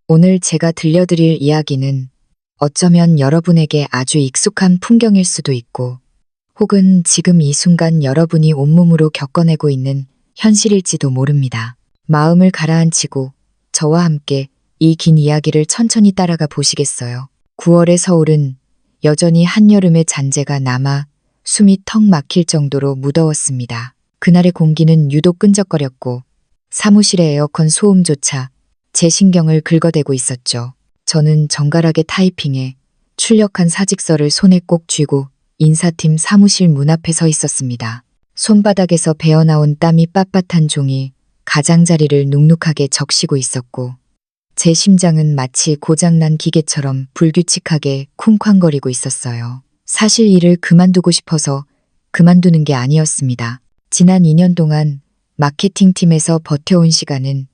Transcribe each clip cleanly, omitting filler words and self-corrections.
오늘 제가 들려드릴 이야기는 어쩌면 여러분에게 아주 익숙한 풍경일 수도 있고, 혹은 지금 이 순간 여러분이 온몸으로 겪어내고 있는 현실일지도 모릅니다. 마음을 가라앉히고 저와 함께 이 긴 이야기를 천천히 따라가 보시겠어요? 9월의 서울은 여전히 한여름의 잔재가 남아 숨이 턱 막힐 정도로 무더웠습니다. 그날의 공기는 유독 끈적거렸고 사무실의 에어컨 소음조차 제 신경을 긁어대고 있었죠. 저는 정갈하게 타이핑해 출력한 사직서를 손에 꼭 쥐고 인사팀 사무실 문 앞에 서 있었습니다. 손바닥에서 배어나온 땀이 빳빳한 종이 가장자리를 눅눅하게 적시고 있었고, 제 심장은 마치 고장난 기계처럼 불규칙하게 쿵쾅거리고 있었어요. 사실 일을 그만두고 싶어서 그만두는 게 아니었습니다. 지난 2년 동안 마케팅팀에서 버텨온 시간은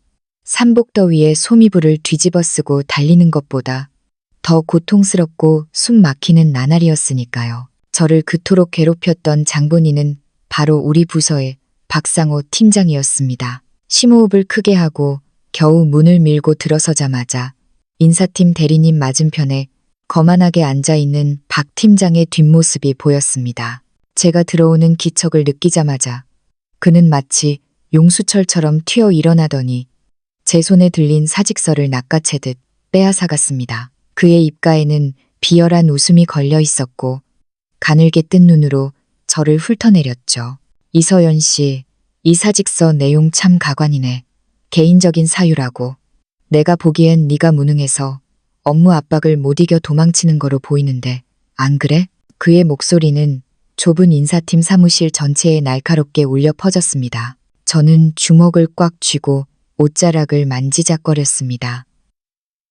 삼복더위에 소미불을 뒤집어 쓰고 달리는 것보다 더 고통스럽고 숨 막히는 나날이었으니까요. 저를 그토록 괴롭혔던 장본인은 바로 우리 부서의 박상호 팀장이었습니다. 심호흡을 크게 하고 겨우 문을 밀고 들어서자마자 인사팀 대리님 맞은편에 거만하게 앉아있는 박 팀장의 뒷모습이 보였습니다. 제가 들어오는 기척을 느끼자마자 그는 마치 용수철처럼 튀어 일어나더니 제 손에 들린 사직서를 낚아채듯 빼앗아갔습니다. 그의 입가에는 비열한 웃음이 걸려 있었고 가늘게 뜬 눈으로 저를 훑어내렸죠. 이서연 씨, 이 사직서 내용 참 가관이네. 개인적인 사유라고. 내가 보기엔 네가 무능해서 업무 압박을 못 이겨 도망치는 거로 보이는데 안 그래? 그의 목소리는 좁은 인사팀 사무실 전체에 날카롭게 울려 퍼졌습니다. 저는 주먹을 꽉 쥐고 옷자락을 만지작거렸습니다.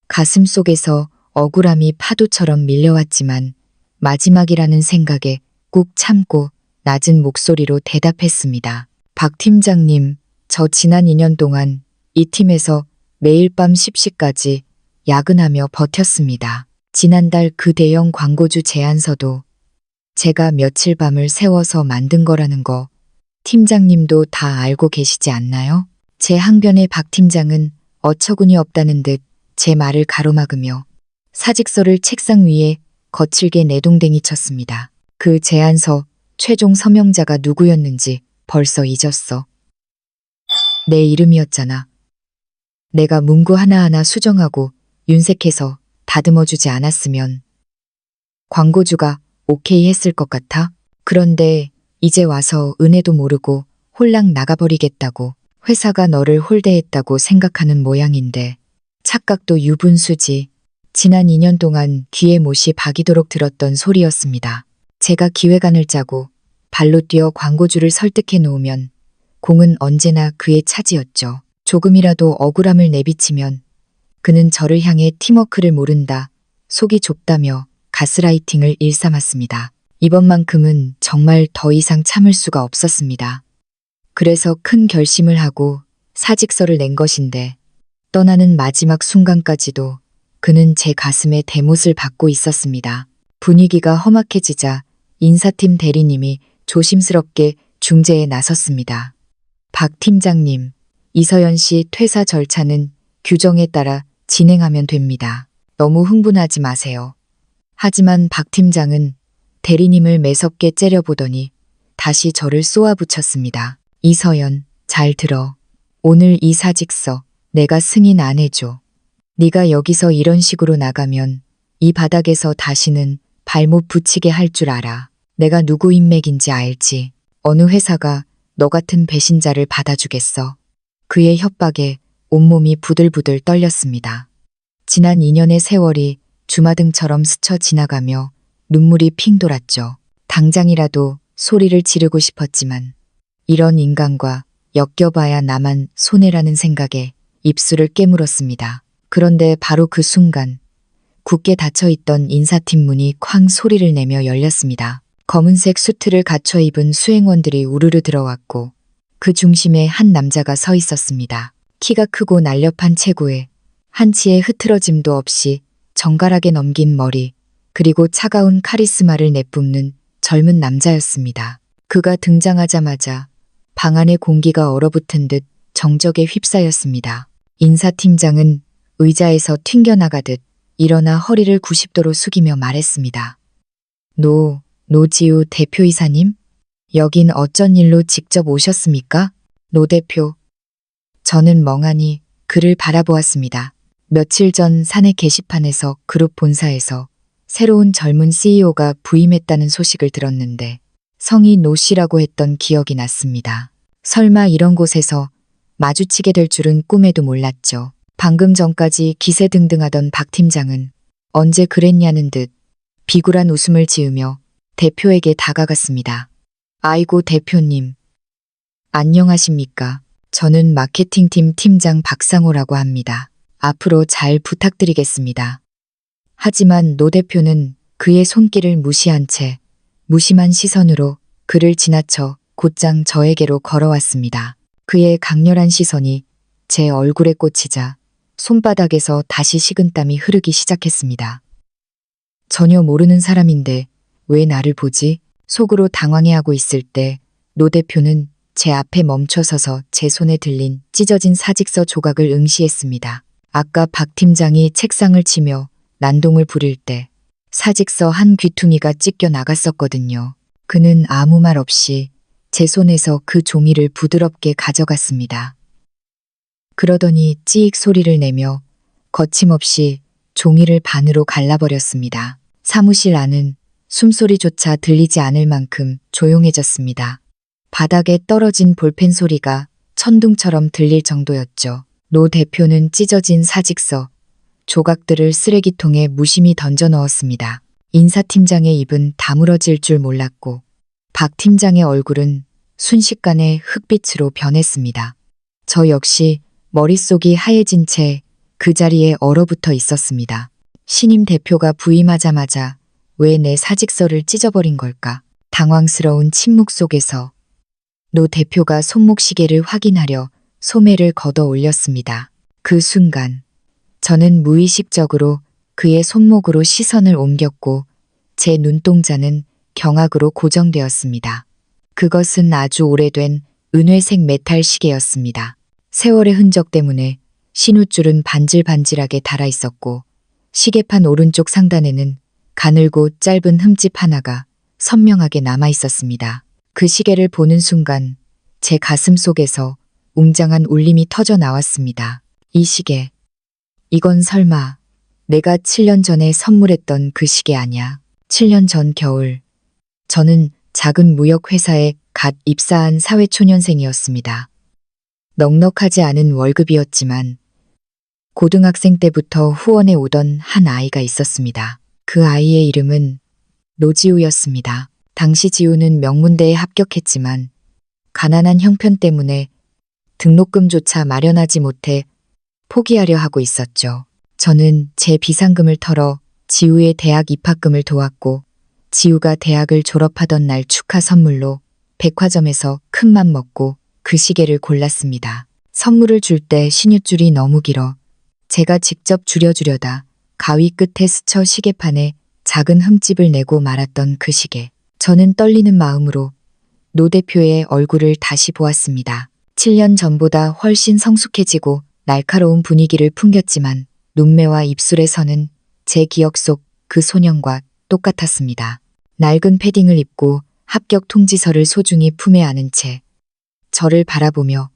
가슴 속에서 억울함이 파도처럼 밀려왔지만 마지막이라는 생각에 꾹 참고 낮은 목소리로 대답했습니다. 박 팀장님, 저 지난 2년 동안 이 팀에서 매일 밤 10시까지 야근하며 버텼습니다. 지난달 그 대형 광고주 제안서도 제가 며칠 밤을 새워서 만든 거라는 거 팀장님도 다 알고 계시지 않나요? 제 항변에 박 팀장은 어처구니 없다는 듯 제 말을 가로막으며 사직서를 책상 위에 거칠게 내동댕이 쳤습니다. 그 제안서 최종 서명자가 누구였는지 벌써 잊었어. 내 이름이었잖아. 내가 문구 하나하나 수정하고 윤색해서 다듬어주지 않았으면 광고주가 오케이 했을 것 같아? 그런데 이제 와서 은혜도 모르고 홀랑 나가버리겠다고 회사가 너를 홀대했다고 생각하는 모양인데 착각도 유분수지. 지난 2년 동안 귀에 못이 박이도록 들었던 소리였습니다. 제가 기획안을 짜고 발로 뛰어 광고주를 설득해 놓으면 공은 언제나 그의 차지였죠. 조금이라도 억울함을 내비치면 그는 저를 향해 팀워크를 모른다, 속이 좁다며 가스라이팅을 일삼았습니다. 이번만큼은 정말 더 이상 참을 수가 없었습니다. 그래서 큰 결심을 하고 사직서를 낸 것인데 떠나는 마지막 순간까지도 그는 제 가슴에 대못을 박고 있었습니다. 분위기가 험악해지자 인사팀 대리님이 조심스럽게 중재에 나섰습니다. 박 팀장님, 이서연 씨 퇴사 절차는 규정에 따라 진행하면 됩니다. 너무 흥분하지 마세요. 하지만 박 팀장은 대리님을 매섭게 째려보더니 다시 저를 쏘아붙였습니다. 이서연, 잘 들어. 오늘 이 사직서 내가 승인 안 해줘. 네가 여기서 이런 식으로 나가면 이 바닥에서 다시는 발못 붙이게 할 줄 알아. 내가 누구 인맥인지 알지. 어느 회사가 너 같은 배신자를 받아주겠어. 그의 협박에 온몸이 부들부들 떨렸습니다. 지난 2년의 세월이 주마등처럼 스쳐 지나가며 눈물이 핑 돌았죠. 당장이라도 소리를 지르고 싶었지만 이런 인간과 엮여봐야 나만 손해라는 생각에 입술을 깨물었습니다. 그런데 바로 그 순간 굳게 닫혀있던 인사팀 문이 쾅 소리를 내며 열렸습니다. 검은색 수트를 갖춰 입은 수행원들이 우르르 들어왔고 그 중심에 한 남자가 서 있었습니다. 키가 크고 날렵한 체구에 한치의 흐트러짐도 없이 정갈하게 넘긴 머리, 그리고 차가운 카리스마를 내뿜는 젊은 남자였습니다. 그가 등장하자마자 방 안의 공기가 얼어붙은 듯 정적에 휩싸였습니다. 인사팀장은 의자에서 튕겨나가듯 일어나 허리를 90도로 숙이며 말했습니다. 노지우 대표이사님? 여긴 어쩐 일로 직접 오셨습니까? 노 대표. 저는 멍하니 그를 바라보았습니다. 며칠 전 사내 게시판에서 그룹 본사에서 새로운 젊은 CEO가 부임했다는 소식을 들었는데 성이 노 씨라고 했던 기억이 났습니다. 설마 이런 곳에서 마주치게 될 줄은 꿈에도 몰랐죠. 방금 전까지 기세등등하던 박 팀장은 언제 그랬냐는 듯 비굴한 웃음을 지으며 대표에게 다가갔습니다. 아이고 대표님. 안녕하십니까. 저는 마케팅팀 팀장 박상호라고 합니다. 앞으로 잘 부탁드리겠습니다. 하지만 노 대표는 그의 손길을 무시한 채 무심한 시선으로 그를 지나쳐 곧장 저에게로 걸어왔습니다. 그의 강렬한 시선이 제 얼굴에 꽂히자 손바닥에서 다시 식은땀이 흐르기 시작했습니다. 전혀 모르는 사람인데 왜 나를 보지? 속으로 당황해하고 있을 때 노 대표는 제 앞에 멈춰서서 제 손에 들린 찢어진 사직서 조각을 응시했습니다. 아까 박 팀장이 책상을 치며 난동을 부릴 때 사직서 한 귀퉁이가 찢겨 나갔었거든요. 그는 아무 말 없이 제 손에서 그 종이를 부드럽게 가져갔습니다. 그러더니 찌익 소리를 내며 거침없이 종이를 반으로 갈라버렸습니다. 사무실 안은 숨소리조차 들리지 않을 만큼 조용해졌습니다. 바닥에 떨어진 볼펜 소리가 천둥처럼 들릴 정도였죠. 노 대표는 찢어진 사직서, 조각들을 쓰레기통에 무심히 던져 넣었습니다. 인사팀장의 입은 다물어질 줄 몰랐고 박 팀장의 얼굴은 순식간에 흑빛으로 변했습니다. 저 역시 머릿속이 하얘진 채 그 자리에 얼어붙어 있었습니다. 신임 대표가 부임하자마자 왜 내 사직서를 찢어버린 걸까? 당황스러운 침묵 속에서 노 대표가 손목시계를 확인하려 소매를 걷어 올렸습니다. 그 순간 저는 무의식적으로 그의 손목으로 시선을 옮겼고 제 눈동자는 경악으로 고정되었습니다. 그것은 아주 오래된 은회색 메탈 시계였습니다. 세월의 흔적 때문에 신우줄은 반질반질하게 달아 있었고 시계판 오른쪽 상단에는 가늘고 짧은 흠집 하나가 선명하게 남아 있었습니다. 그 시계를 보는 순간 제 가슴 속에서 웅장한 울림이 터져 나왔습니다. 이 시계. 이건 설마 내가 7년 전에 선물했던 그 시계 아냐? 7년 전 겨울. 저는 작은 무역회사에 갓 입사한 사회초년생이었습니다. 넉넉하지 않은 월급이었지만 고등학생 때부터 후원해 오던 한 아이가 있었습니다. 그 아이의 이름은 노지우였습니다. 당시 지우는 명문대에 합격했지만 가난한 형편 때문에 등록금조차 마련하지 못해 포기하려 하고 있었죠. 저는 제 비상금을 털어 지우의 대학 입학금을 도왔고 지우가 대학을 졸업하던 날 축하 선물로 백화점에서 큰맘 먹고 그 시계를 골랐습니다. 선물을 줄 때 신읒줄이 너무 길어 제가 직접 줄여주려다 가위 끝에 스쳐 시계판에 작은 흠집을 내고 말았던 그 시계. 저는 떨리는 마음으로 노 대표의 얼굴을 다시 보았습니다. 7년 전보다 훨씬 성숙해지고 날카로운 분위기를 풍겼지만 눈매와 입술에서는 제 기억 속 그 소년과 똑같았습니다. 낡은 패딩을 입고 합격 통지서를 소중히 품에 안은 채 저를 바라보며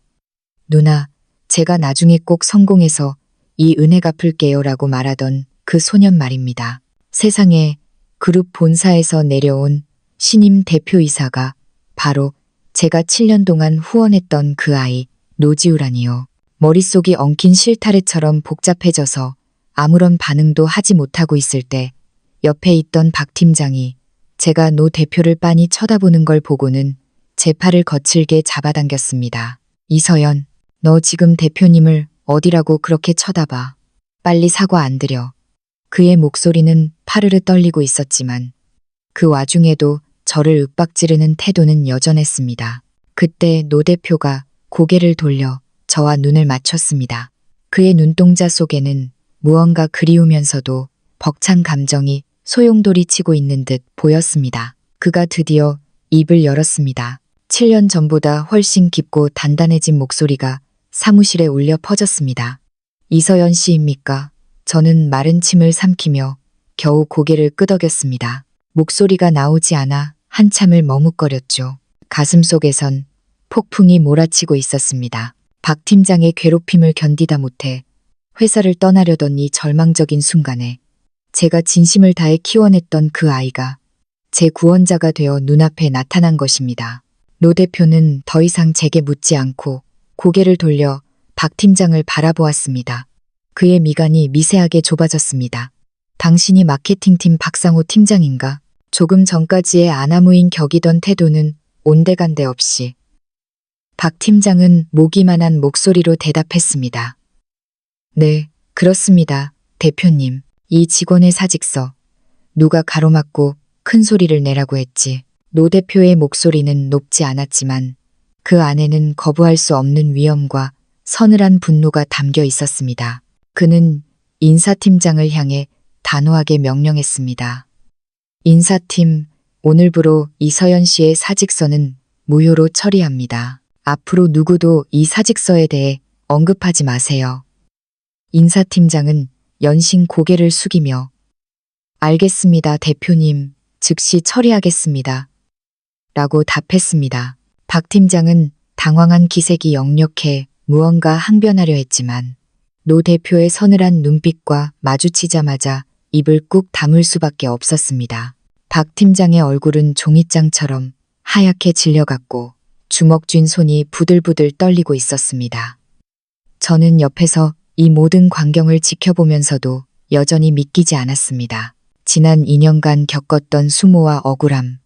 누나, 제가 나중에 꼭 성공해서 이 은혜 갚을게요 라고 말하던 그 소년 말입니다. 세상에 그룹 본사에서 내려온 신임 대표이사가 바로 제가 7년 동안 후원했던 그 아이 노지우라니요. 머릿속이 엉킨 실타래처럼 복잡해져서 아무런 반응도 하지 못하고 있을 때 옆에 있던 박 팀장이 제가 노 대표를 빤히 쳐다보는 걸 보고는 제 팔을 거칠게 잡아당겼습니다. 이서연, 너 지금 대표님을 어디라고 그렇게 쳐다봐. 빨리 사과 안 드려. 그의 목소리는 파르르 떨리고 있었지만 그 와중에도 저를 윽박지르는 태도는 여전했습니다. 그때 노 대표가 고개를 돌려 저와 눈을 맞췄습니다. 그의 눈동자 속에는 무언가 그리우면서도 벅찬 감정이 소용돌이 치고 있는 듯 보였습니다. 그가 드디어 입을 열었습니다. 7년 전보다 훨씬 깊고 단단해진 목소리가 사무실에 울려 퍼졌습니다. 이서연 씨입니까? 저는 마른 침을 삼키며 겨우 고개를 끄덕였습니다. 목소리가 나오지 않아 한참을 머뭇거렸죠. 가슴속에선 폭풍이 몰아치고 있었습니다. 박 팀장의 괴롭힘을 견디다 못해 회사를 떠나려던 이 절망적인 순간에 제가 진심을 다해 키워냈던 그 아이가 제 구원자가 되어 눈앞에 나타난 것입니다. 노 대표는 더 이상 제게 묻지 않고 고개를 돌려 박 팀장을 바라보았습니다. 그의 미간이 미세하게 좁아졌습니다. 당신이 마케팅팀 박상호 팀장인가? 조금 전까지의 아나무인 격이던 태도는 온데간데 없이 박 팀장은 모기만한 목소리로 대답했습니다. 네, 그렇습니다, 대표님. 이 직원의 사직서 누가 가로막고 큰 소리를 내라고 했지. 노 대표의 목소리는 높지 않았지만 그 안에는 거부할 수 없는 위엄과 서늘한 분노가 담겨 있었습니다. 그는 인사팀장을 향해 단호하게 명령했습니다. 인사팀, 오늘부로 이서연 씨의 사직서는 무효로 처리합니다. 앞으로 누구도 이 사직서에 대해 언급하지 마세요. 인사팀장은 연신 고개를 숙이며 알겠습니다, 대표님. 즉시 처리하겠습니다. 라고 답했습니다. 박 팀장은 당황한 기색이 역력해 무언가 항변하려 했지만 노 대표의 서늘한 눈빛과 마주치자마자 입을 꾹 다물 수밖에 없었습니다. 박 팀장의 얼굴은 종잇장처럼 하얗게 질려갔고 주먹 쥔 손이 부들부들 떨리고 있었습니다. 저는 옆에서 이 모든 광경을 지켜보면서도 여전히 믿기지 않았습니다. 지난 2년간 겪었던 수모와 억울함,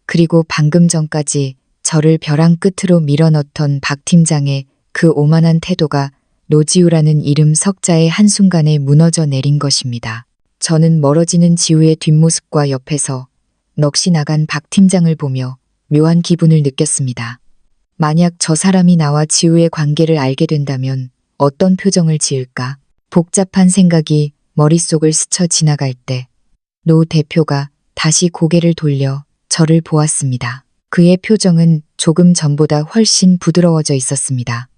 그리고 방금 전까지 저를 벼랑 끝으로 밀어넣던 박 팀장의 그 오만한 태도가 노지우라는 이름 석자의 한순간에 무너져 내린 것입니다. 저는 멀어지는 지우의 뒷모습과 옆에서 넋이 나간 박 팀장을 보며 묘한 기분을 느꼈습니다. 만약 저 사람이 나와 지우의 관계를 알게 된다면 어떤 표정을 지을까? 복잡한 생각이 머릿속을 스쳐 지나갈 때 노 대표가 다시 고개를 돌려 저를 보았습니다. 그의 표정은 조금 전보다 훨씬 부드러워져 있었습니다.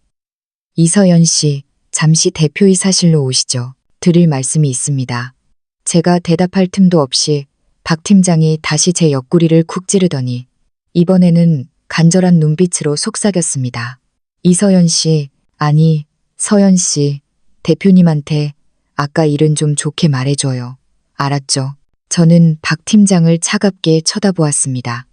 이서연 씨, 잠시 대표이사실로 오시죠. 드릴 말씀이 있습니다. 제가 대답할 틈도 없이 박 팀장이 다시 제 옆구리를 쿡 찌르더니 이번에는 간절한 눈빛으로 속삭였습니다. 이서연 씨, 아니, 서연 씨, 대표님한테 아까 일은 좀 좋게 말해줘요. 알았죠? 저는 박 팀장을 차갑게 쳐다보았습니다.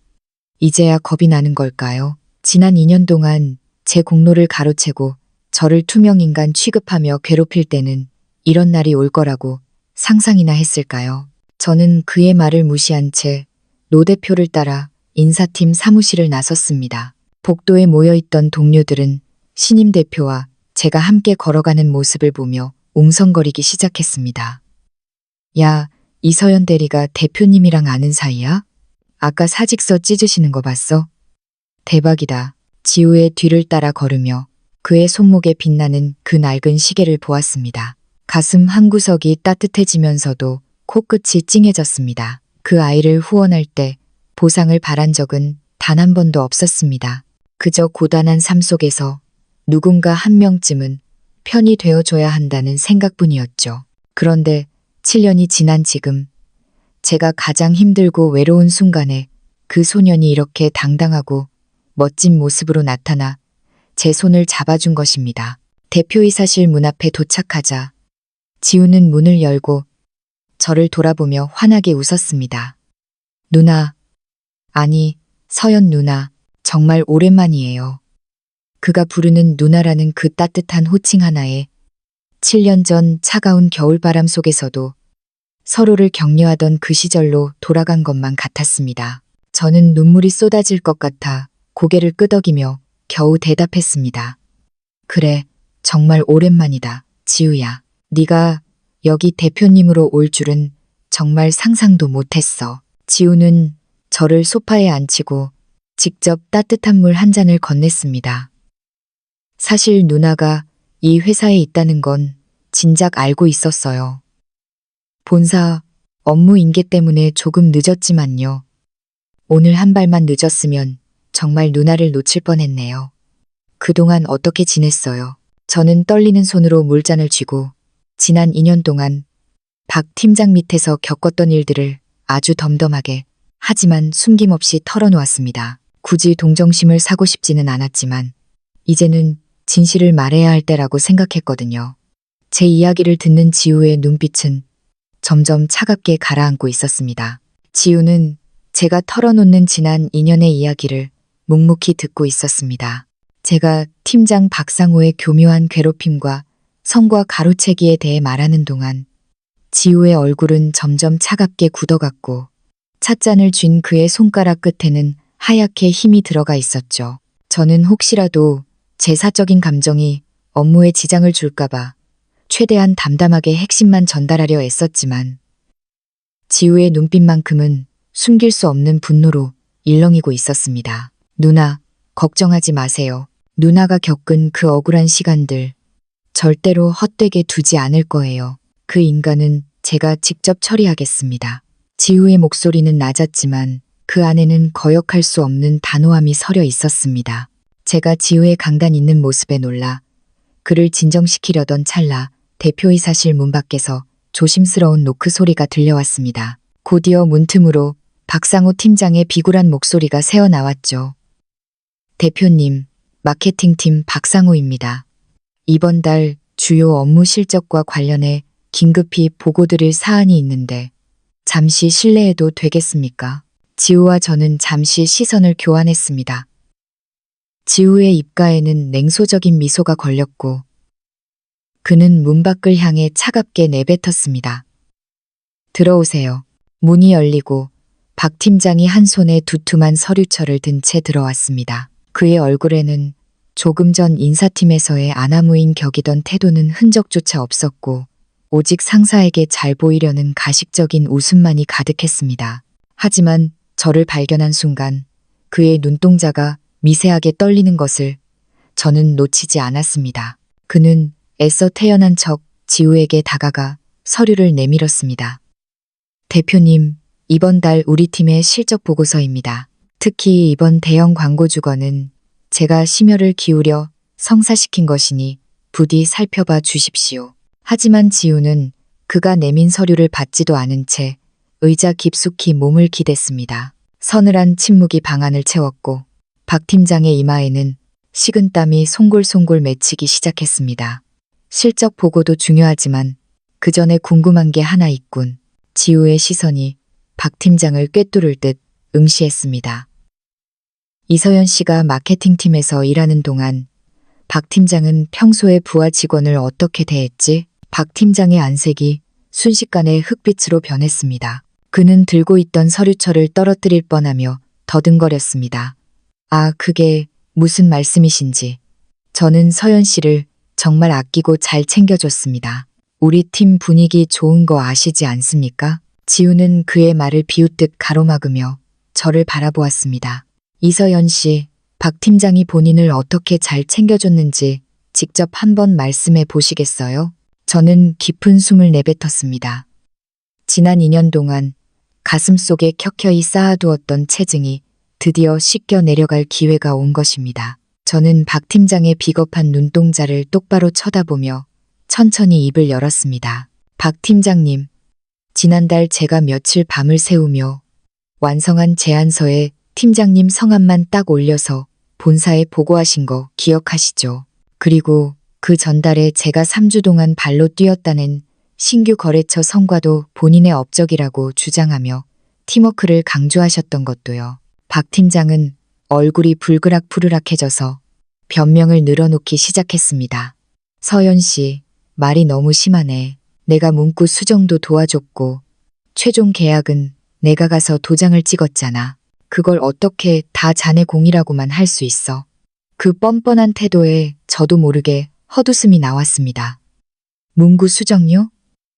이제야 겁이 나는 걸까요? 지난 2년 동안 제 공로를 가로채고 저를 투명인간 취급하며 괴롭힐 때는 이런 날이 올 거라고 상상이나 했을까요? 저는 그의 말을 무시한 채 노 대표를 따라 인사팀 사무실을 나섰습니다. 복도에 모여있던 동료들은 신임 대표와 제가 함께 걸어가는 모습을 보며 웅성거리기 시작했습니다. 야, 이서연 대리가 대표님이랑 아는 사이야? 아까 사직서 찢으시는 거 봤어? 대박이다. 지우의 뒤를 따라 걸으며 그의 손목에 빛나는 그 낡은 시계를 보았습니다. 가슴 한구석이 따뜻해지면서도 코끝이 찡해졌습니다. 그 아이를 후원할 때 보상을 바란 적은 단 한 번도 없었습니다. 그저 고단한 삶 속에서 누군가 한 명쯤은 편이 되어줘야 한다는 생각뿐이었죠. 그런데 7년이 지난 지금 제가 가장 힘들고 외로운 순간에 그 소년이 이렇게 당당하고 멋진 모습으로 나타나 제 손을 잡아준 것입니다. 대표이사실 문 앞에 도착하자 지우는 문을 열고 저를 돌아보며 환하게 웃었습니다. 누나, 아니, 서연 누나, 정말 오랜만이에요. 그가 부르는 누나라는 그 따뜻한 호칭 하나에 7년 전 차가운 겨울바람 속에서도 서로를 격려하던 그 시절로 돌아간 것만 같았습니다. 저는 눈물이 쏟아질 것 같아 고개를 끄덕이며 겨우 대답했습니다. 그래, 정말 오랜만이다, 지우야. 네가 여기 대표님으로 올 줄은 정말 상상도 못했어. 지우는 저를 소파에 앉히고 직접 따뜻한 물 한 잔을 건넸습니다. 사실 누나가 이 회사에 있다는 건 진작 알고 있었어요. 본사 업무 인계 때문에 조금 늦었지만요. 오늘 한 발만 늦었으면 정말 누나를 놓칠 뻔했네요. 그동안 어떻게 지냈어요? 저는 떨리는 손으로 물잔을 쥐고 지난 2년 동안 박 팀장 밑에서 겪었던 일들을 아주 덤덤하게 하지만 숨김없이 털어놓았습니다. 굳이 동정심을 사고 싶지는 않았지만 이제는 진실을 말해야 할 때라고 생각했거든요. 제 이야기를 듣는 지우의 눈빛은 점점 차갑게 가라앉고 있었습니다. 지우는 제가 털어놓는 지난 2년의 이야기를 묵묵히 듣고 있었습니다. 제가 팀장 박상호의 교묘한 괴롭힘과 성과 가로채기에 대해 말하는 동안 지우의 얼굴은 점점 차갑게 굳어갔고 찻잔을 쥔 그의 손가락 끝에는 하얗게 힘이 들어가 있었죠. 저는 혹시라도 제 사적인 감정이 업무에 지장을 줄까봐 최대한 담담하게 핵심만 전달하려 애썼지만 지우의 눈빛만큼은 숨길 수 없는 분노로 일렁이고 있었습니다. 누나, 걱정하지 마세요. 누나가 겪은 그 억울한 시간들 절대로 헛되게 두지 않을 거예요. 그 인간은 제가 직접 처리하겠습니다. 지우의 목소리는 낮았지만 그 안에는 거역할 수 없는 단호함이 서려 있었습니다. 제가 지우의 강단 있는 모습에 놀라 그를 진정시키려던 찰나 대표이사실 문 밖에서 조심스러운 노크 소리가 들려왔습니다. 곧이어 문틈으로 박상호 팀장의 비굴한 목소리가 새어나왔죠. 대표님, 마케팅팀 박상호입니다. 이번 달 주요 업무 실적과 관련해 긴급히 보고드릴 사안이 있는데 잠시 실례해도 되겠습니까? 지우와 저는 잠시 시선을 교환했습니다. 지우의 입가에는 냉소적인 미소가 걸렸고 그는 문 밖을 향해 차갑게 내뱉었습니다. 들어오세요. 문이 열리고 박 팀장이 한 손에 두툼한 서류철을 든 채 들어왔습니다. 그의 얼굴에는 조금 전 인사팀에서의 아나무인 격이던 태도는 흔적조차 없었고 오직 상사에게 잘 보이려는 가식적인 웃음만이 가득했습니다. 하지만 저를 발견한 순간 그의 눈동자가 미세하게 떨리는 것을 저는 놓치지 않았습니다. 그는 애써 태연한 척 지우에게 다가가 서류를 내밀었습니다. 대표님, 이번 달 우리 팀의 실적 보고서입니다. 특히 이번 대형 광고주건은 제가 심혈을 기울여 성사시킨 것이니 부디 살펴봐 주십시오. 하지만 지우는 그가 내민 서류를 받지도 않은 채 의자 깊숙이 몸을 기댔습니다. 서늘한 침묵이 방안을 채웠고 박 팀장의 이마에는 식은땀이 송골송골 맺히기 시작했습니다. 실적 보고도 중요하지만 그 전에 궁금한 게 하나 있군. 지우의 시선이 박 팀장을 꿰뚫을 듯 응시했습니다. 이서연 씨가 마케팅팀에서 일하는 동안 박 팀장은 평소에 부하 직원을 어떻게 대했지? 박 팀장의 안색이 순식간에 흑빛으로 변했습니다. 그는 들고 있던 서류철을 떨어뜨릴 뻔하며 더듬거렸습니다. 아, 그게 무슨 말씀이신지. 저는 서연 씨를 정말 아끼고 잘 챙겨줬습니다. 우리 팀 분위기 좋은 거 아시지 않습니까? 지우는 그의 말을 비웃듯 가로막으며 저를 바라보았습니다. 이서연 씨, 박 팀장이 본인을 어떻게 잘 챙겨줬는지 직접 한번 말씀해 보시겠어요? 저는 깊은 숨을 내뱉었습니다. 지난 2년 동안 가슴속에 켜켜이 쌓아두었던 체증이 드디어 씻겨 내려갈 기회가 온 것입니다. 저는 박 팀장의 비겁한 눈동자를 똑바로 쳐다보며 천천히 입을 열었습니다. 박 팀장님, 지난달 제가 며칠 밤을 새우며 완성한 제안서에 팀장님 성함만 딱 올려서 본사에 보고하신 거 기억하시죠? 그리고 그 전달에 제가 3주 동안 발로 뛰었다는 신규 거래처 성과도 본인의 업적이라고 주장하며 팀워크를 강조하셨던 것도요. 박 팀장은 얼굴이 불그락푸르락해져서 변명을 늘어놓기 시작했습니다. 서연 씨, 말이 너무 심하네. 내가 문구 수정도 도와줬고 최종 계약은 내가 가서 도장을 찍었잖아. 그걸 어떻게 다 자네 공이라고만 할 수 있어. 그 뻔뻔한 태도에 저도 모르게 헛웃음이 나왔습니다. 문구 수정요?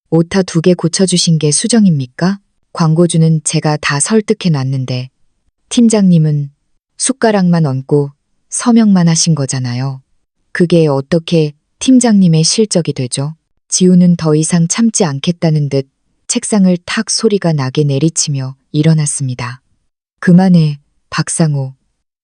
오타 2개 고쳐주신 게 수정입니까? 광고주는 제가 다 설득해 놨는데 팀장님은 숟가락만 얹고 서명만 하신 거잖아요. 그게 어떻게 팀장님의 실적이 되죠? 지우는 더 이상 참지 않겠다는 듯 책상을 탁 소리가 나게 내리치며 일어났습니다. 그만해, 박상호.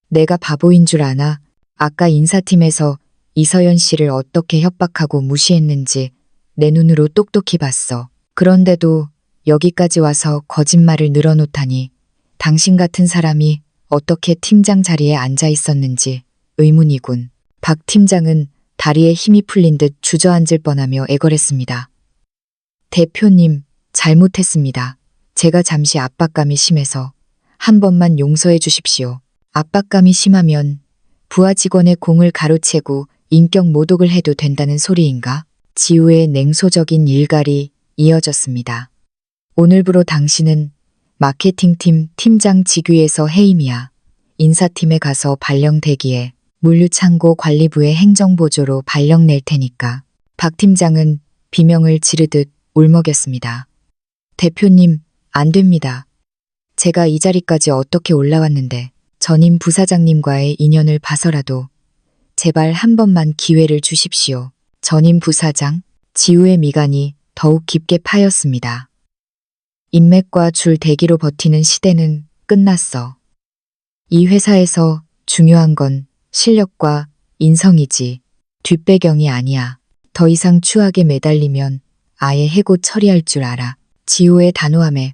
내가 바보인 줄 아나? 아까 인사팀에서 이서연 씨를 어떻게 협박하고 무시했는지 내 눈으로 똑똑히 봤어. 그런데도 여기까지 와서 거짓말을 늘어놓다니 당신 같은 사람이 어떻게 팀장 자리에 앉아 있었는지 의문이군. 박 팀장은 다리에 힘이 풀린 듯 주저앉을 뻔하며 애걸했습니다. 대표님, 잘못했습니다. 제가 잠시 압박감이 심해서 한 번만 용서해 주십시오. 압박감이 심하면 부하 직원의 공을 가로채고 인격 모독을 해도 된다는 소리인가? 지우의 냉소적인 일갈이 이어졌습니다. 오늘부로 당신은 마케팅팀 팀장 직위에서 해임이야. 인사팀에 가서 발령 대기에 물류창고 관리부의 행정보조로 발령 낼 테니까. 박 팀장은 비명을 지르듯 울먹였습니다. 대표님, 안 됩니다. 제가 이 자리까지 어떻게 올라왔는데 전임 부사장님과의 인연을 봐서라도 제발 한 번만 기회를 주십시오. 전임 부사장, 지우의 미간이 더욱 깊게 파였습니다. 인맥과 줄 대기로 버티는 시대는 끝났어. 이 회사에서 중요한 건 실력과 인성이지 뒷배경이 아니야. 더 이상 추악에 매달리면 아예 해고 처리할 줄 알아. 지우의 단호함에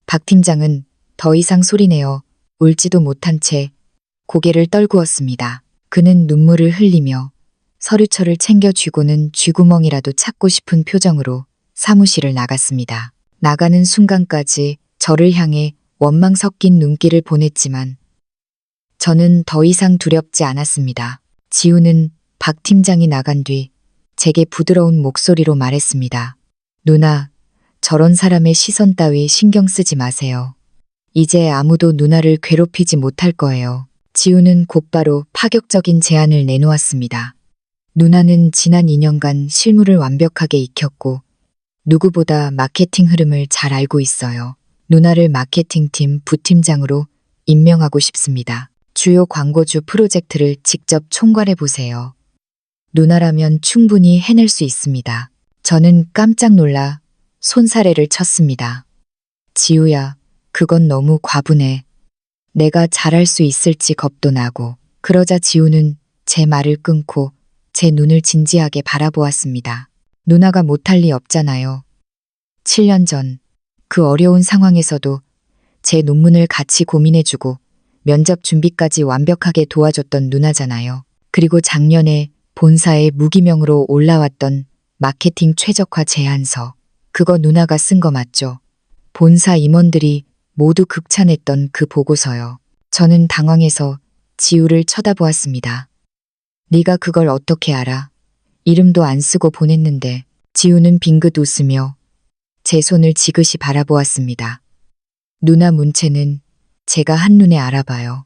박 팀장은 더 이상 소리내어 울지도 못한 채 고개를 떨구었습니다. 그는 눈물을 흘리며 서류철을 챙겨 쥐고는 쥐구멍이라도 찾고 싶은 표정으로 사무실을 나갔습니다. 나가는 순간까지 저를 향해 원망 섞인 눈길을 보냈지만 저는 더 이상 두렵지 않았습니다. 지우는 박 팀장이 나간 뒤 제게 부드러운 목소리로 말했습니다. 누나, 저런 사람의 시선 따위 신경 쓰지 마세요. 이제 아무도 누나를 괴롭히지 못할 거예요. 지우는 곧바로 파격적인 제안을 내놓았습니다. 누나는 지난 2년간 실무를 완벽하게 익혔고 누구보다 마케팅 흐름을 잘 알고 있어요. 누나를 마케팅팀 부팀장으로 임명하고 싶습니다. 주요 광고주 프로젝트를 직접 총괄해 보세요. 누나라면 충분히 해낼 수 있습니다. 저는 깜짝 놀라 손사래를 쳤습니다. 지우야, 그건 너무 과분해. 내가 잘할 수 있을지 겁도 나고. 그러자 지우는 제 말을 끊고 제 눈을 진지하게 바라보았습니다. 누나가 못할 리 없잖아요. 7년 전 그 어려운 상황에서도 제 논문을 같이 고민해주고 면접 준비까지 완벽하게 도와줬던 누나잖아요. 그리고 작년에 본사에 무기명으로 올라왔던 마케팅 최적화 제안서. 그거 누나가 쓴 거 맞죠? 본사 임원들이 모두 극찬했던 그 보고서요. 저는 당황해서 지우를 쳐다보았습니다. 네가 그걸 어떻게 알아? 이름도 안 쓰고 보냈는데. 지우는 빙긋 웃으며 제 손을 지그시 바라보았습니다. 누나 문체는 제가 한눈에 알아봐요.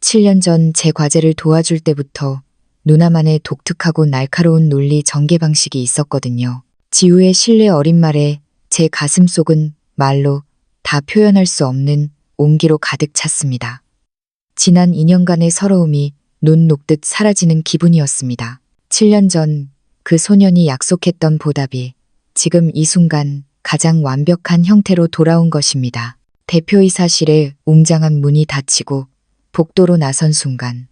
7년 전 제 과제를 도와줄 때부터 누나만의 독특하고 날카로운 논리 전개 방식이 있었거든요. 지우의 신뢰 어린 말에 제 가슴속은 말로 다 표현할 수 없는 온기로 가득 찼습니다. 지난 2년간의 서러움이 눈 녹듯 사라지는 기분이었습니다. 7년 전 그 소년이 약속했던 보답이 지금 이 순간 가장 완벽한 형태로 돌아온 것입니다. 대표이사실에 웅장한 문이 닫히고 복도로 나선 순간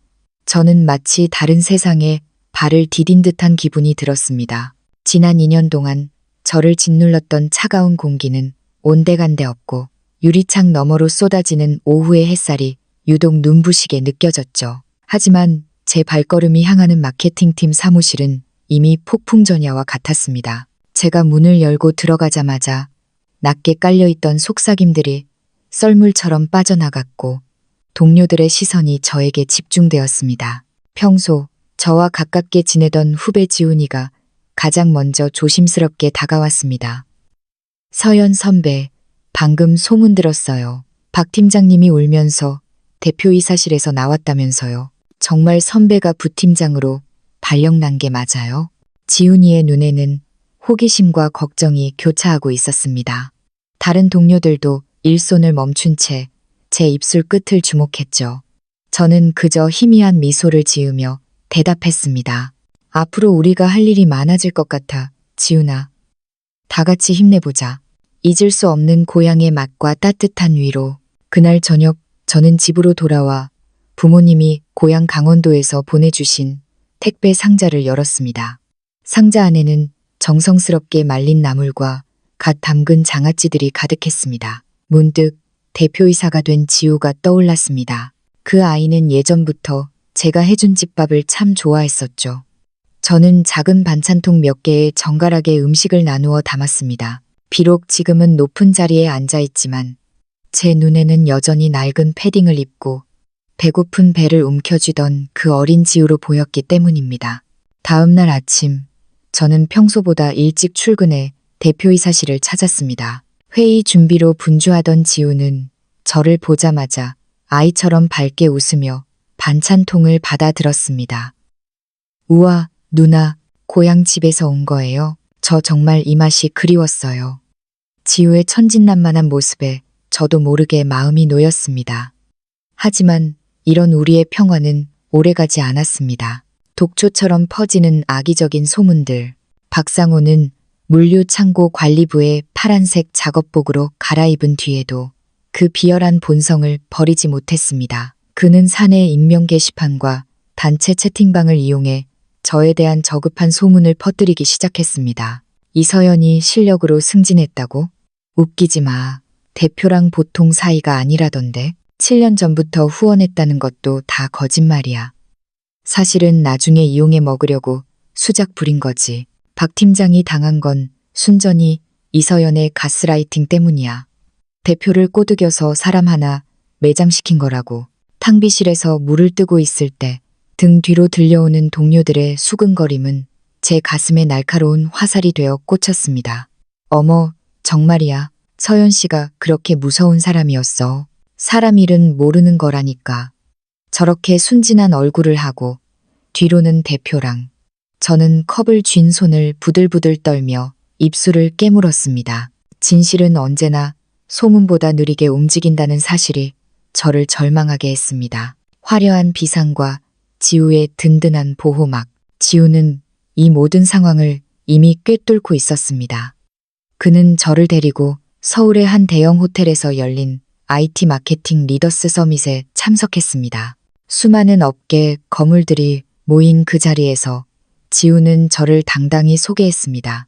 저는 마치 다른 세상에 발을 디딘 듯한 기분이 들었습니다. 지난 2년 동안 저를 짓눌렀던 차가운 공기는 온데간데 없고 유리창 너머로 쏟아지는 오후의 햇살이 유독 눈부시게 느껴졌죠. 하지만 제 발걸음이 향하는 마케팅팀 사무실은 이미 폭풍전야와 같았습니다. 제가 문을 열고 들어가자마자 낮게 깔려있던 속삭임들이 썰물처럼 빠져나갔고 동료들의 시선이 저에게 집중되었습니다. 평소 저와 가깝게 지내던 후배 지훈이가 가장 먼저 조심스럽게 다가왔습니다. 서연 선배, 방금 소문 들었어요. 박 팀장님이 울면서 대표이사실에서 나왔다면서요. 정말 선배가 부팀장으로 발령 난 게 맞아요? 지훈이의 눈에는 호기심과 걱정이 교차하고 있었습니다. 다른 동료들도 일손을 멈춘 채 제 입술 끝을 주목했죠. 저는 그저 희미한 미소를 지으며 대답했습니다. 앞으로 우리가 할 일이 많아질 것 같아, 지훈아. 다 같이 힘내보자. 잊을 수 없는 고향의 맛과 따뜻한 위로. 그날 저녁 저는 집으로 돌아와 부모님이 고향 강원도에서 보내주신 택배 상자를 열었습니다. 상자 안에는 정성스럽게 말린 나물과 갓 담근 장아찌들이 가득했습니다. 문득 대표이사가 된 지우가 떠올랐습니다. 그 아이는 예전부터 제가 해준 집밥을 참 좋아했었죠. 저는 작은 반찬통 몇 개에 정갈하게 음식을 나누어 담았습니다. 비록 지금은 높은 자리에 앉아 있지만 제 눈에는 여전히 낡은 패딩을 입고 배고픈 배를 움켜쥐던 그 어린 지우로 보였기 때문입니다. 다음 날 아침, 저는 평소보다 일찍 출근해 대표이사실을 찾았습니다. 회의 준비로 분주하던 지우는 저를 보자마자 아이처럼 밝게 웃으며 반찬통을 받아들었습니다. 우와, 누나, 고향 집에서 온 거예요? 저 정말 이 맛이 그리웠어요. 지우의 천진난만한 모습에 저도 모르게 마음이 놓였습니다. 하지만 이런 우리의 평화는 오래가지 않았습니다. 독초처럼 퍼지는 악의적인 소문들. 박상호는 물류창고 관리부의 파란색 작업복으로 갈아입은 뒤에도 그 비열한 본성을 버리지 못했습니다. 그는 사내 익명 게시판과 단체 채팅방을 이용해 저에 대한 저급한 소문을 퍼뜨리기 시작했습니다. 이서연이 실력으로 승진했다고? 웃기지 마. 대표랑 보통 사이가 아니라던데. 7년 전부터 후원했다는 것도 다 거짓말이야. 사실은 나중에 이용해 먹으려고 수작 부린 거지. 박 팀장이 당한 건 순전히 이서연의 가스라이팅 때문이야. 대표를 꼬드겨서 사람 하나 매장시킨 거라고. 탕비실에서 물을 뜨고 있을 때 등 뒤로 들려오는 동료들의 수근거림은 제 가슴에 날카로운 화살이 되어 꽂혔습니다. 어머, 정말이야. 서연 씨가 그렇게 무서운 사람이었어. 사람 일은 모르는 거라니까. 저렇게 순진한 얼굴을 하고 뒤로는 대표랑. 저는 컵을 쥔 손을 부들부들 떨며 입술을 깨물었습니다. 진실은 언제나 소문보다 느리게 움직인다는 사실이 저를 절망하게 했습니다. 화려한 비상과 지우의 든든한 보호막. 지우는 이 모든 상황을 이미 꿰뚫고 있었습니다. 그는 저를 데리고 서울의 한 대형 호텔에서 열린 IT 마케팅 리더스 서밋에 참석했습니다. 수많은 업계 거물들이 모인 그 자리에서 지우는 저를 당당히 소개했습니다.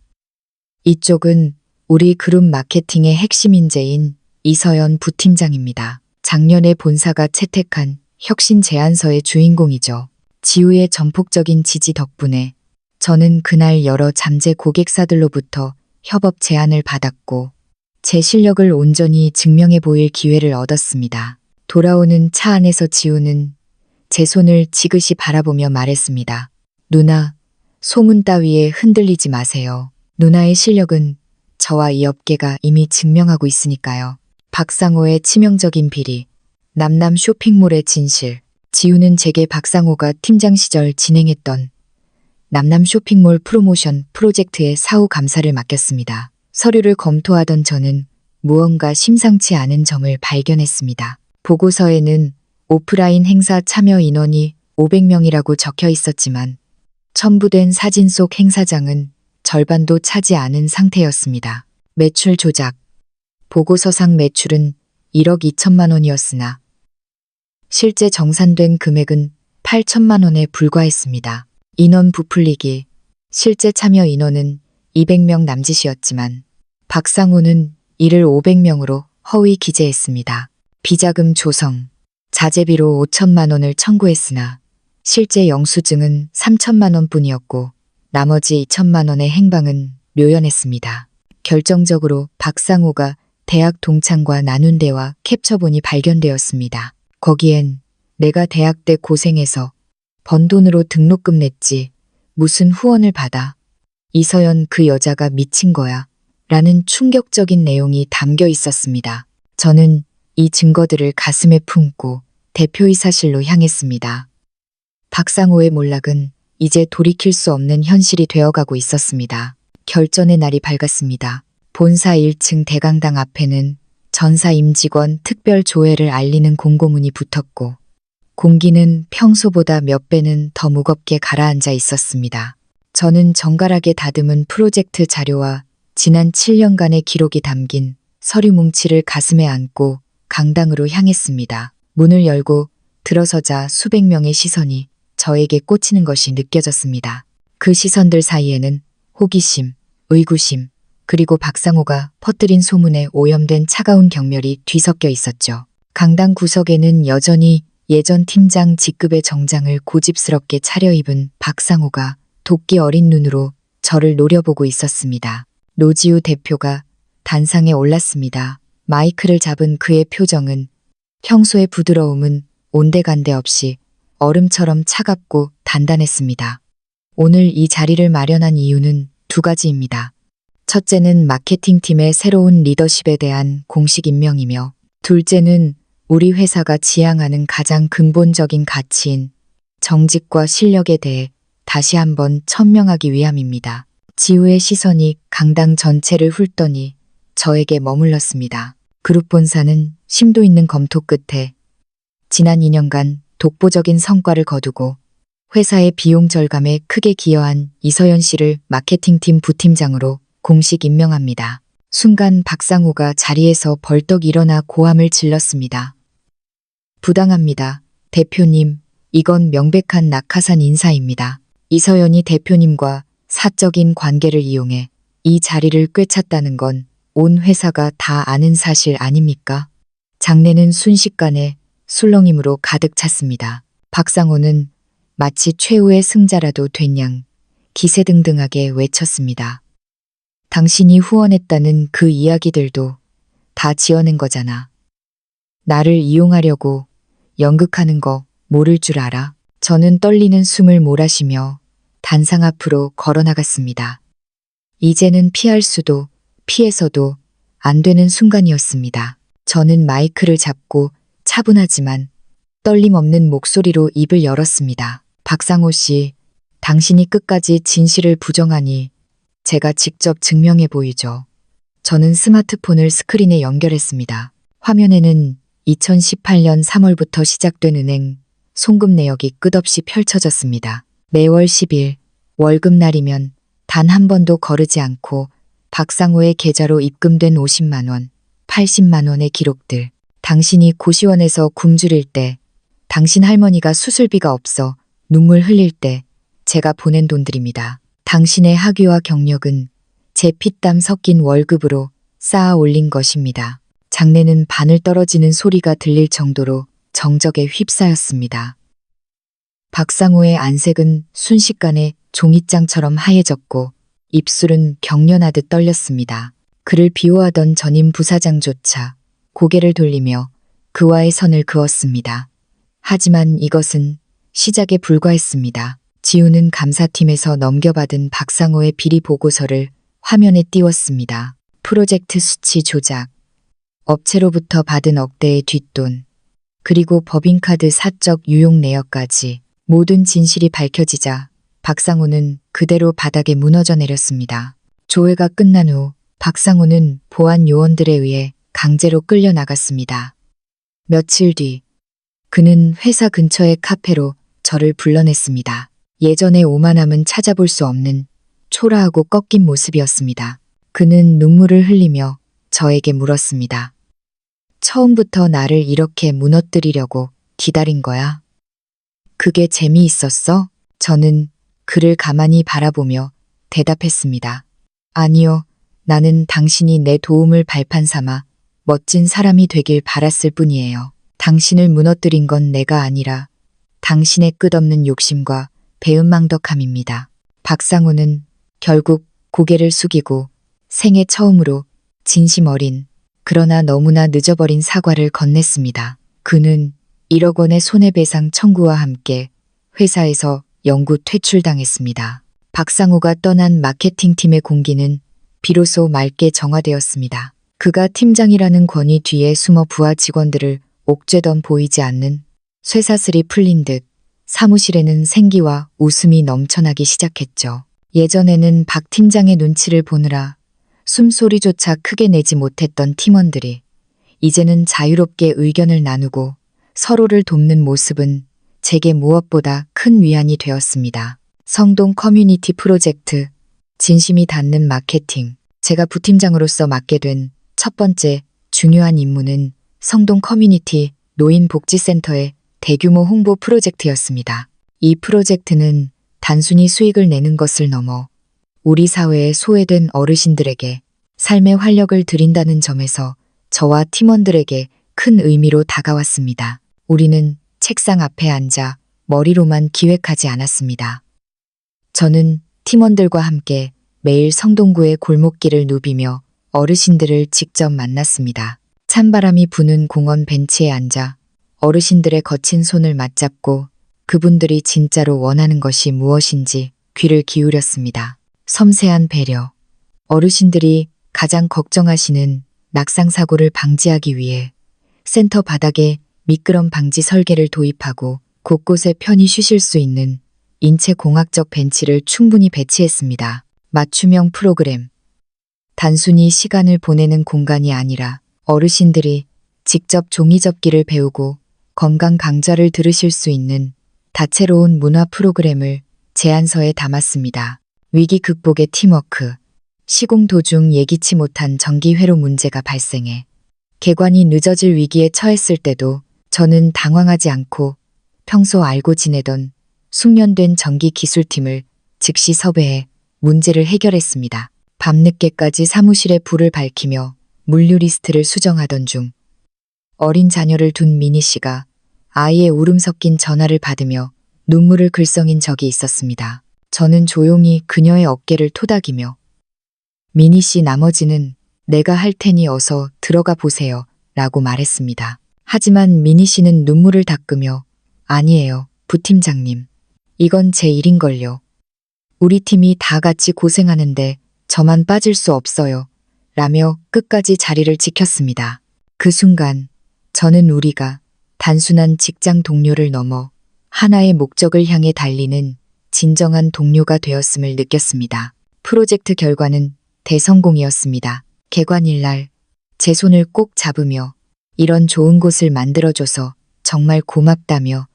이쪽은 우리 그룹 마케팅의 핵심 인재인 이서연 부팀장입니다. 작년에 본사가 채택한 혁신 제안서의 주인공이죠. 지우의 전폭적인 지지 덕분에 저는 그날 여러 잠재 고객사들로부터 협업 제안을 받았고 제 실력을 온전히 증명해 보일 기회를 얻었습니다. 돌아오는 차 안에서 지우는 제 손을 지그시 바라보며 말했습니다. 누나, 소문 따위에 흔들리지 마세요. 누나의 실력은 저와 이 업계가 이미 증명하고 있으니까요. 박상호의 치명적인 비리, 남남 쇼핑몰의 진실. 지우는 제게 박상호가 팀장 시절 진행했던 남남 쇼핑몰 프로모션 프로젝트의 사후 감사를 맡겼습니다. 서류를 검토하던 저는 무언가 심상치 않은 점을 발견했습니다. 보고서에는 오프라인 행사 참여 인원이 500명이라고 적혀 있었지만 첨부된 사진 속 행사장은 절반도 차지 않은 상태였습니다. 매출 조작. 보고서상 매출은 1억 2천만 원이었으나 실제 정산된 금액은 8천만 원에 불과했습니다. 인원 부풀리기. 실제 참여 인원은 200명 남짓이었지만 박상호는 이를 500명으로 허위 기재했습니다. 비자금 조성. 자재비로 5천만 원을 청구했으나 실제 영수증은 3천만 원뿐이었고 나머지 2천만 원의 행방은 묘연했습니다. 결정적으로 박상호가 대학 동창과 나눈 대화 캡처본이 발견되었습니다. 거기엔 내가 대학 때 고생해서 번 돈으로 등록금 냈지 무슨 후원을 받아. 이서연 그 여자가 미친 거야. 라는 충격적인 내용이 담겨 있었습니다. 저는 이 증거들을 가슴에 품고 대표이사실로 향했습니다. 박상호의 몰락은 이제 돌이킬 수 없는 현실이 되어가고 있었습니다. 결전의 날이 밝았습니다. 본사 1층 대강당 앞에는 전사 임직원 특별 조회를 알리는 공고문이 붙었고 공기는 평소보다 몇 배는 더 무겁게 가라앉아 있었습니다. 저는 정갈하게 다듬은 프로젝트 자료와 지난 7년간의 기록이 담긴 서류 뭉치를 가슴에 안고 강당으로 향했습니다. 문을 열고 들어서자 수백 명의 시선이 저에게 꽂히는 것이 느껴졌습니다. 그 시선들 사이에는 호기심, 의구심, 그리고 박상호가 퍼뜨린 소문에 오염된 차가운 경멸이 뒤섞여 있었죠. 강당 구석에는 여전히 예전 팀장 직급의 정장을 고집스럽게 차려입은 박상호가 도끼 어린 눈으로 저를 노려보고 있었습니다. 노지우 대표가 단상에 올랐습니다. 마이크를 잡은 그의 표정은 평소의 부드러움은 온데간데 없이 얼음처럼 차갑고 단단했습니다. 오늘 이 자리를 마련한 이유는 두 가지입니다. 첫째는 마케팅팀의 새로운 리더십에 대한 공식 임명이며, 둘째는 우리 회사가 지향하는 가장 근본적인 가치인 정직과 실력에 대해 다시 한번 천명하기 위함입니다. 지우의 시선이 강당 전체를 훑더니 저에게 머물렀습니다. 그룹 본사는 심도 있는 검토 끝에 지난 2년간 독보적인 성과를 거두고 회사의 비용 절감에 크게 기여한 이서연 씨를 마케팅팀 부팀장으로 공식 임명합니다. 순간 박상호가 자리에서 벌떡 일어나 고함을 질렀습니다. 부당합니다. 대표님, 이건 명백한 낙하산 인사입니다. 이서연이 대표님과 사적인 관계를 이용해 이 자리를 꿰찼다는 건 온 회사가 다 아는 사실 아닙니까? 장내는 순식간에 술렁임으로 가득 찼습니다. 박상호는 마치 최후의 승자라도 된 양 기세등등하게 외쳤습니다. 당신이 후원했다는 그 이야기들도 다 지어낸 거잖아. 나를 이용하려고 연극하는 거 모를 줄 알아? 저는 떨리는 숨을 몰아쉬며 단상 앞으로 걸어나갔습니다. 이제는 피할 수도 피해서도 안 되는 순간이었습니다. 저는 마이크를 잡고 차분하지만 떨림 없는 목소리로 입을 열었습니다. 박상호 씨, 당신이 끝까지 진실을 부정하니 제가 직접 증명해 보이죠. 저는 스마트폰을 스크린에 연결했습니다. 화면에는 2018년 3월부터 시작된 은행 송금 내역이 끝없이 펼쳐졌습니다. 매월 10일 월급날이면 단 한 번도 거르지 않고 박상호의 계좌로 입금된 50만 원, 80만 원의 기록들. 당신이 고시원에서 굶주릴 때, 당신 할머니가 수술비가 없어 눈물 흘릴 때 제가 보낸 돈들입니다. 당신의 학위와 경력은 제 피땀 섞인 월급으로 쌓아 올린 것입니다. 장내는 바늘 떨어지는 소리가 들릴 정도로 정적에 휩싸였습니다. 박상호의 안색은 순식간에 종이장처럼 하얘졌고 입술은 경련하듯 떨렸습니다. 그를 비호하던 전임 부사장조차 고개를 돌리며 그와의 선을 그었습니다. 하지만 이것은 시작에 불과했습니다. 지우는 감사팀에서 넘겨받은 박상호의 비리 보고서를 화면에 띄웠습니다. 프로젝트 수치 조작, 업체로부터 받은 억대의 뒷돈, 그리고 법인카드 사적 유용 내역까지 모든 진실이 밝혀지자 박상호는 그대로 바닥에 무너져 내렸습니다. 조회가 끝난 후 박상호는 보안 요원들에 의해 강제로 끌려 나갔습니다. 며칠 뒤 그는 회사 근처의 카페로 저를 불러냈습니다. 예전의 오만함은 찾아볼 수 없는 초라하고 꺾인 모습이었습니다. 그는 눈물을 흘리며 저에게 물었습니다. 처음부터 나를 이렇게 무너뜨리려고 기다린 거야? 그게 재미있었어? 저는 그를 가만히 바라보며 대답했습니다. 아니요, 나는 당신이 내 도움을 발판 삼아 멋진 사람이 되길 바랐을 뿐이에요. 당신을 무너뜨린 건 내가 아니라 당신의 끝없는 욕심과 배은망덕함입니다. 박상호는 결국 고개를 숙이고 생애 처음으로 진심 어린 그러나 너무나 늦어버린 사과를 건넸습니다. 그는 1억 원의 손해배상 청구와 함께 회사에서 영구 퇴출당했습니다. 박상호가 떠난 마케팅팀의 공기는 비로소 맑게 정화되었습니다. 그가 팀장이라는 권위 뒤에 숨어 부하 직원들을 옥죄던 보이지 않는 쇠사슬이 풀린 듯 사무실에는 생기와 웃음이 넘쳐나기 시작했죠. 예전에는 박 팀장의 눈치를 보느라 숨소리조차 크게 내지 못했던 팀원들이 이제는 자유롭게 의견을 나누고 서로를 돕는 모습은 제게 무엇보다 큰 위안이 되었습니다. 성동 커뮤니티 프로젝트, 진심이 닿는 마케팅. 제가 부팀장으로서 맡게 된 첫 번째 중요한 임무는 성동 커뮤니티 노인복지센터의 대규모 홍보 프로젝트였습니다. 이 프로젝트는 단순히 수익을 내는 것을 넘어 우리 사회에 소외된 어르신들에게 삶의 활력을 드린다는 점에서 저와 팀원들에게 큰 의미로 다가왔습니다. 우리는 책상 앞에 앉아 머리로만 기획하지 않았습니다. 저는 팀원들과 함께 매일 성동구의 골목길을 누비며 어르신들을 직접 만났습니다. 찬바람이 부는 공원 벤치에 앉아 어르신들의 거친 손을 맞잡고 그분들이 진짜로 원하는 것이 무엇인지 귀를 기울였습니다. 섬세한 배려. 어르신들이 가장 걱정하시는 낙상사고를 방지하기 위해 센터 바닥에 미끄럼 방지 설계를 도입하고 곳곳에 편히 쉬실 수 있는 인체공학적 벤치를 충분히 배치했습니다. 맞춤형 프로그램. 단순히 시간을 보내는 공간이 아니라 어르신들이 직접 종이접기를 배우고 건강 강좌를 들으실 수 있는 다채로운 문화 프로그램을 제안서에 담았습니다. 위기 극복의 팀워크. 시공 도중 예기치 못한 전기 회로 문제가 발생해 개관이 늦어질 위기에 처했을 때도 저는 당황하지 않고 평소 알고 지내던 숙련된 전기 기술팀을 즉시 섭외해 문제를 해결했습니다. 밤늦게까지 사무실에 불을 밝히며 물류 리스트를 수정하던 중 어린 자녀를 둔 미니 씨가 아이의 울음 섞인 전화를 받으며 눈물을 글썽인 적이 있었습니다. 저는 조용히 그녀의 어깨를 토닥이며 미니 씨 나머지는 내가 할 테니 어서 들어가 보세요 라고 말했습니다. 하지만 미니 씨는 눈물을 닦으며 아니에요, 부팀장님. 이건 제 일인걸요. 우리 팀이 다 같이 고생하는데 저만 빠질 수 없어요. 라며 끝까지 자리를 지켰습니다. 그 순간 저는 우리가 단순한 직장 동료를 넘어 하나의 목적을 향해 달리는 진정한 동료가 되었음을 느꼈습니다. 프로젝트 결과는 대성공이었습니다. 개관일날 제 손을 꼭 잡으며 이런 좋은 곳을 만들어줘서 정말 고맙다며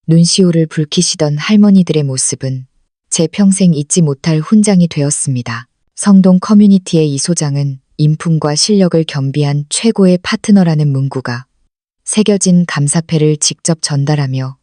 눈시울을 붉히시던 할머니들의 모습은 제 평생 잊지 못할 훈장이 되었습니다. 성동 커뮤니티의 이 소장은 인품과 실력을 겸비한 최고의 파트너라는 문구가 새겨진 감사패를 직접 전달하며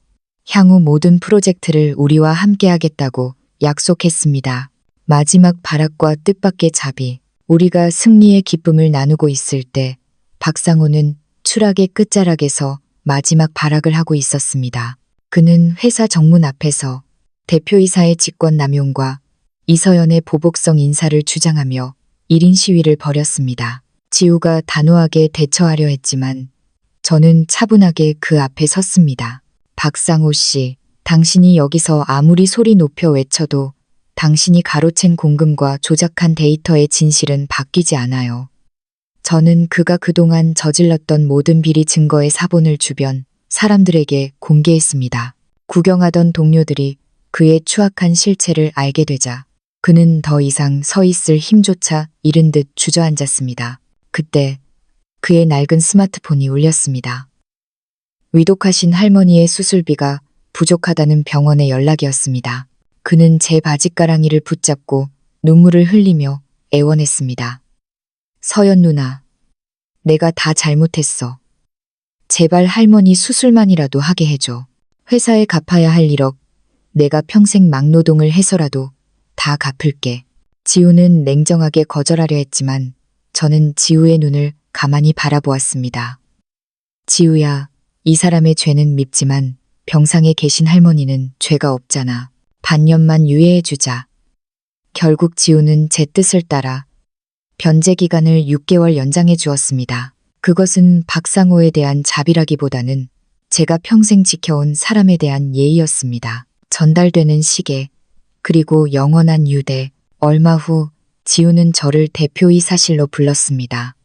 향후 모든 프로젝트를 우리와 함께하겠다고 약속했습니다. 마지막 발악과 뜻밖의 자비. 우리가 승리의 기쁨을 나누고 있을 때 박상호는 추락의 끝자락에서 마지막 발악을 하고 있었습니다. 그는 회사 정문 앞에서 대표이사의 직권남용과 이서연의 보복성 인사를 주장하며 1인 시위를 벌였습니다. 지우가 단호하게 대처하려 했지만 저는 차분하게 그 앞에 섰습니다. 박상호 씨, 당신이 여기서 아무리 소리 높여 외쳐도 당신이 가로챈 공금과 조작한 데이터의 진실은 바뀌지 않아요. 저는 그가 그동안 저질렀던 모든 비리 증거의 사본을 주변 사람들에게 공개했습니다. 구경하던 동료들이 그의 추악한 실체를 알게 되자 그는 더 이상 서 있을 힘조차 잃은 듯 주저앉았습니다. 그때 그의 낡은 스마트폰이 울렸습니다. 위독하신 할머니의 수술비가 부족하다는 병원의 연락이었습니다. 그는 제 바짓가랑이를 붙잡고 눈물을 흘리며 애원했습니다. 서연 누나, 내가 다 잘못했어. 제발 할머니 수술만이라도 하게 해줘. 회사에 갚아야 할 1억, 내가 평생 막노동을 해서라도 다 갚을게. 지우는 냉정하게 거절하려 했지만 저는 지우의 눈을 가만히 바라보았습니다. 지우야, 이 사람의 죄는 밉지만 병상에 계신 할머니는 죄가 없잖아. 반년만 유예해주자. 결국 지우는 제 뜻을 따라 변제 기간을 6개월 연장해 주었습니다. 그것은 박상호에 대한 자비라기보다는 제가 평생 지켜온 사람에 대한 예의였습니다. 전달되는 시계, 그리고 영원한 유대. 얼마 후 지우는 저를 대표이사실로 불렀습니다.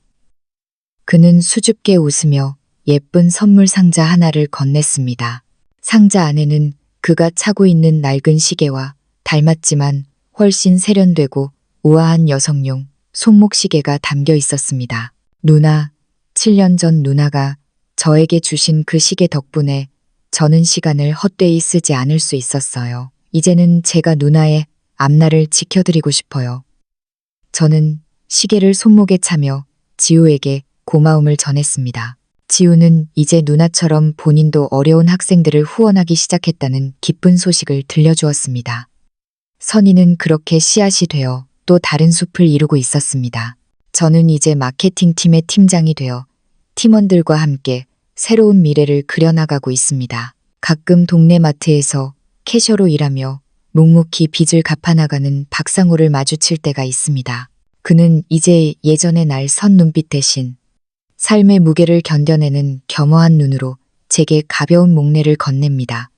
그는 수줍게 웃으며 예쁜 선물 상자 하나를 건넸습니다. 상자 안에는 그가 차고 있는 낡은 시계와 닮았지만 훨씬 세련되고 우아한 여성용 손목시계가 담겨 있었습니다. 누나, 7년 전 누나가 저에게 주신 그 시계 덕분에 저는 시간을 헛되이 쓰지 않을 수 있었어요. 이제는 제가 누나의 앞날을 지켜드리고 싶어요. 저는 시계를 손목에 차며 지우에게 고마움을 전했습니다. 지우는 이제 누나처럼 본인도 어려운 학생들을 후원하기 시작했다는 기쁜 소식을 들려주었습니다. 선희는 그렇게 씨앗이 되어 또 다른 숲을 이루고 있었습니다. 저는 이제 마케팅팀의 팀장이 되어 팀원들과 함께 새로운 미래를 그려나가고 있습니다. 가끔 동네 마트에서 캐셔로 일하며 묵묵히 빚을 갚아나가는 박상호를 마주칠 때가 있습니다. 그는 이제 예전의 날 선 눈빛 대신 삶의 무게를 견뎌내는 겸허한 눈으로 제게 가벼운 목례를 건넵니다.